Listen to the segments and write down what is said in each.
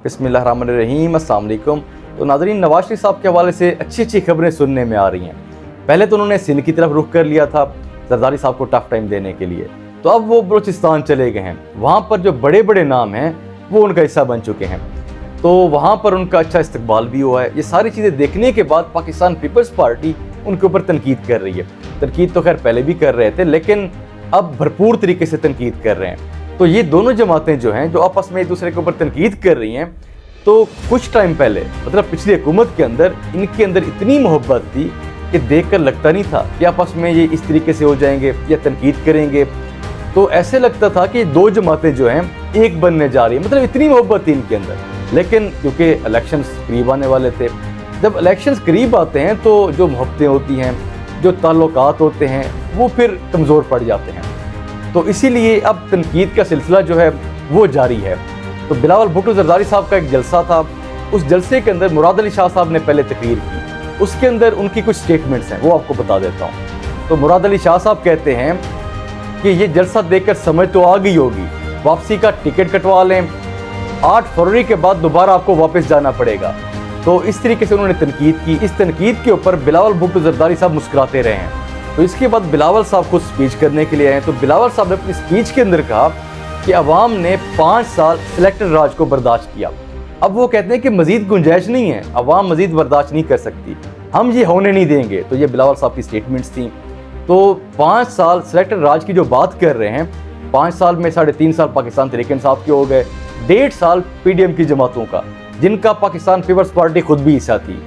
बिस्मिल्लाहिर्रहमानिर्रहीम, अस्सलाम वालेकुम। तो नाज़रीन, नवाज शरीफ साहब के हवाले से अच्छी खबरें सुनने में आ रही हैं। पहले तो उन्होंने सिंध की तरफ रुख कर लिया था जरदारी साहब को टफ टाइम देने के लिए, तो अब वो बलूचिस्तान चले गए हैं। वहाँ पर जो बड़े बड़े नाम हैं वो उनका हिस्सा बन चुके हैं, तो वहाँ पर उनका अच्छा इस्तकबाल भी हुआ है। ये सारी चीज़ें देखने के बाद पाकिस्तान पीपल्स पार्टी उनके ऊपर तनकीद कर रही है। तनकीद तो खैर पहले भी कर रहे थे, लेकिन अब भरपूर तरीके से तनकीद कर रहे हैं। तो ये दोनों जमातें जो हैं, जो आपस में एक दूसरे के ऊपर तनकीद कर रही हैं, तो कुछ टाइम पहले मतलब पिछली हुकूमत के अंदर इनके अंदर इतनी मोहब्बत थी कि देखकर लगता नहीं था कि आपस में ये इस तरीके से हो जाएंगे या तनकीद करेंगे। तो ऐसे लगता था कि दो जमातें जो हैं एक बनने जा रही है, मतलब इतनी मोहब्बत थी इनके अंदर। लेकिन क्योंकि इलेक्शंस करीब आने वाले थे, जब इलेक्शंस करीब आते हैं तो जो मोहब्बतें होती हैं, जो ताल्लुकात होते हैं, वो फिर कमज़ोर पड़ जाते हैं। तो इसीलिए अब तनकीद का सिलसिला जो है वो जारी है। तो बिलावल भुट्टो जरदारी साहब का एक जलसा था, उस जलसे के अंदर मुराद अली शाह साहब ने पहले तकरीर की, उसके अंदर उनकी कुछ स्टेटमेंट्स हैं, वो आपको बता देता हूँ। तो मुराद अली शाह साहब कहते हैं कि ये जलसा देखकर समझ तो आ गई होगी, वापसी का टिकट कटवा लें, 8 फरवरी के बाद दोबारा आपको वापस जाना पड़ेगा। तो इस तरीके से उन्होंने तनकीद की। इस तनकीद के ऊपर बिलावल भुट्टो जरदारी साहब मुस्कुराते रहे हैं। तो इसके बाद बिलावल साहब को स्पीच करने के लिए आए। तो बिलावल साहब ने अपनी स्पीच के अंदर कहा कि अवाम ने 5 साल सिलेक्टेड राज को बर्दाश्त किया। अब वो कहते हैं कि मजीद गुंजाइश नहीं है, अवाम मजीद बर्दाश्त नहीं कर सकती, हम ये होने नहीं देंगे। तो ये बिलावल साहब की स्टेटमेंट्स थी। तो 5 साल सिलेक्टेड राज की जो बात कर रहे हैं, 5 साल में 3.5 साल पाकिस्तान तहरीक इंसाफ के हो गए, 1.5 साल पीडीएम की जमातों का, जिनका पाकिस्तान पीपल्स पार्टी खुद भी हिस्सा थी।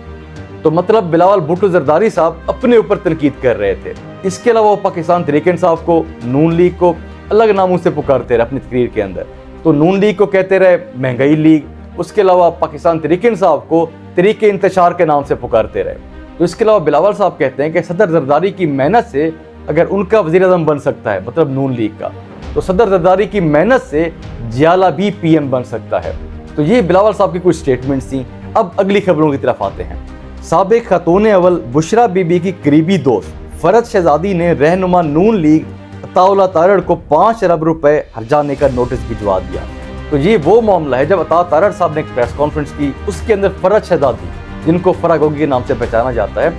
तो मतलब बिलावल भुट्टो जरदारी साहब अपने ऊपर तनकीद कर रहे थे। इसके अलावा वो पाकिस्तान तहरीक इंसाफ को, नून लीग को अलग नामों से पुकारते रहे अपनी तकरीर के अंदर। तो नून लीग को कहते रहे महंगाई लीग, उसके अलावा पाकिस्तान तहरीक इंसाफ को तहरीक इंतशार के नाम से पुकारते रहे। तो इसके अलावा बिलावल साहब कहते हैं कि सदर जरदारी की मेहनत से अगर उनका वज़ीर आज़म बन सकता है, मतलब नून लीग का, तो सदर जरदारी की मेहनत से जियाला भी पीएम बन सकता है। तो ये बिलावल साहब की कुछ स्टेटमेंट्स थी। अब अगली खबरों की तरफ आते हैं। साबिक खातून अव्वल बुशरा बीबी की करीबी दोस्त फरद शहजादी ने रहनुमा नून लीग अताउल्लाह तारड़ को 5 अरब रुपए हर्जाने का नोटिस भिजवा दिया। तो ये वो मामला है जब अता तारड़ साहब ने एक प्रेस कॉन्फ्रेंस की, उसके अंदर फरद शहजादी, जिनको फरा गोगी के नाम से पहचाना जाता है,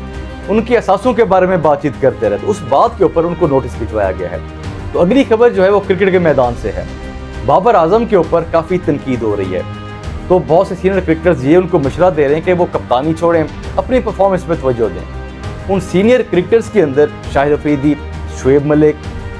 उनकी असासों के बारे में बातचीत करते रहे। तो उस बात के ऊपर उनको नोटिस भिजवाया गया है। तो अगली खबर जो है वो क्रिकेट के मैदान से है। बाबर आजम के ऊपर काफ़ी तनकीद हो रही है। तो बहुत से सीनियर क्रिकेटर्स ये उनको मशवरा दे रहे हैं कि वो कप्तानी छोड़ें, अपनी परफॉर्मेंस पर तवज्जो दें। उन सीनियर क्रिकेटर्स के अंदर शाहिद अफरीदी, शुएब मलिक,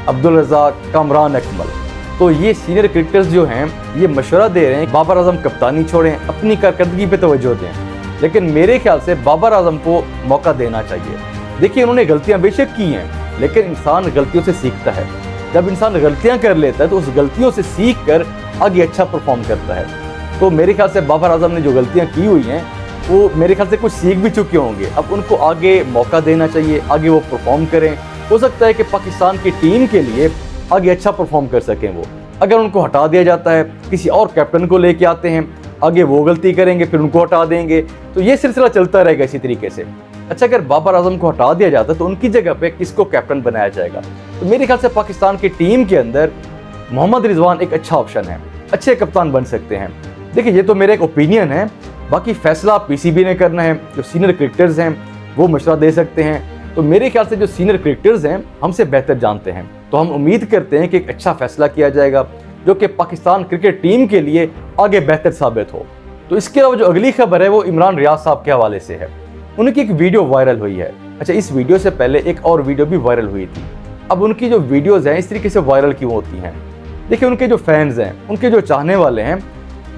अब्दुल रज़ाक, कामरान अकमल, तो ये सीनियर क्रिकेटर्स जो हैं ये मशवरा दे रहे हैं बाबर आजम कप्तानी छोड़ें, अपनी कारकर्दगी पे तवज्जो दें। लेकिन मेरे ख्याल से बाबर आजम को मौका देना चाहिए। देखिए, उन्होंने गलतियाँ बेशक की हैं, लेकिन इंसान गलतियों से सीखता है। जब इंसान गलतियाँ कर लेता है तो उस गलतियों से सीख कर आगे अच्छा परफॉर्म करता है। तो मेरे ख्याल से बाबर आजम ने जो गलतियाँ की हुई हैं वो मेरे ख्याल से कुछ सीख भी चुके होंगे। अब उनको आगे मौका देना चाहिए, आगे वो परफॉर्म करें। हो सकता है कि पाकिस्तान की टीम के लिए आगे अच्छा परफॉर्म कर सकें वो। अगर उनको हटा दिया जाता है, किसी और कैप्टन को लेके आते हैं, आगे वो गलती करेंगे, फिर उनको हटा देंगे, तो ये सिलसिला चलता रहेगा इसी तरीके से। अच्छा, अगर बाबर आजम को हटा दिया जाता है तो उनकी जगह पे किसको कैप्टन बनाया जाएगा? तो मेरे ख्याल से पाकिस्तान की टीम के अंदर मोहम्मद रिजवान एक अच्छा ऑप्शन है, अच्छे कप्तान बन सकते हैं। देखिए, ये तो मेरा एक ओपिनियन है, बाकी फैसला पीसीबी ने करना है। जो सीनियर क्रिकेटर्स हैं वो मशवरा दे सकते हैं। तो मेरे ख्याल से जो सीनियर क्रिकेटर्स हैं हमसे बेहतर जानते हैं, तो हम उम्मीद करते हैं कि एक अच्छा फैसला किया जाएगा जो कि पाकिस्तान क्रिकेट टीम के लिए आगे बेहतर साबित हो। तो इसके अलावा जो अगली खबर है वो इमरान रियाज साहब के हवाले से है। उनकी एक वीडियो वायरल हुई है। अच्छा, इस वीडियो से पहले एक और वीडियो भी वायरल हुई थी। अब उनकी जो वीडियोज़ हैं इस तरीके से वायरल क्यों होती हैं? देखिए, उनके जो फैंस हैं, उनके जो चाहने वाले हैं,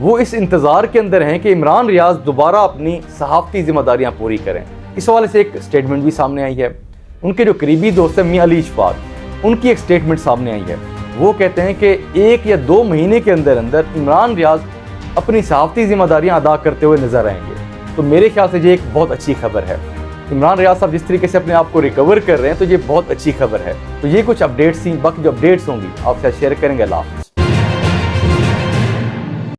वो इस इंतज़ार के अंदर हैं कि इमरान रियाज दोबारा अपनी सहाफ़ती जिम्मेदारियां पूरी करें। इस हवाले से एक स्टेटमेंट भी सामने आई है। उनके जो करीबी दोस्त हैं मियां अली इशफाक, उनकी एक स्टेटमेंट सामने आई है। वो कहते हैं कि 1 या 2 महीने के अंदर अंदर इमरान रियाज अपनी सहाफ़ती जिम्मेदारियां अदा करते हुए नजर आएंगे। तो मेरे ख्याल से ये एक बहुत अच्छी खबर है। इमरान रियाज साहब जिस तरीके से अपने आप को रिकवर कर रहे हैं, तो ये बहुत अच्छी खबर है। तो ये कुछ अपडेट्स थी, बाकी जो अपडेट्स होंगी आपसे शेयर करेंगे। अल्लाह हाफ़िज़।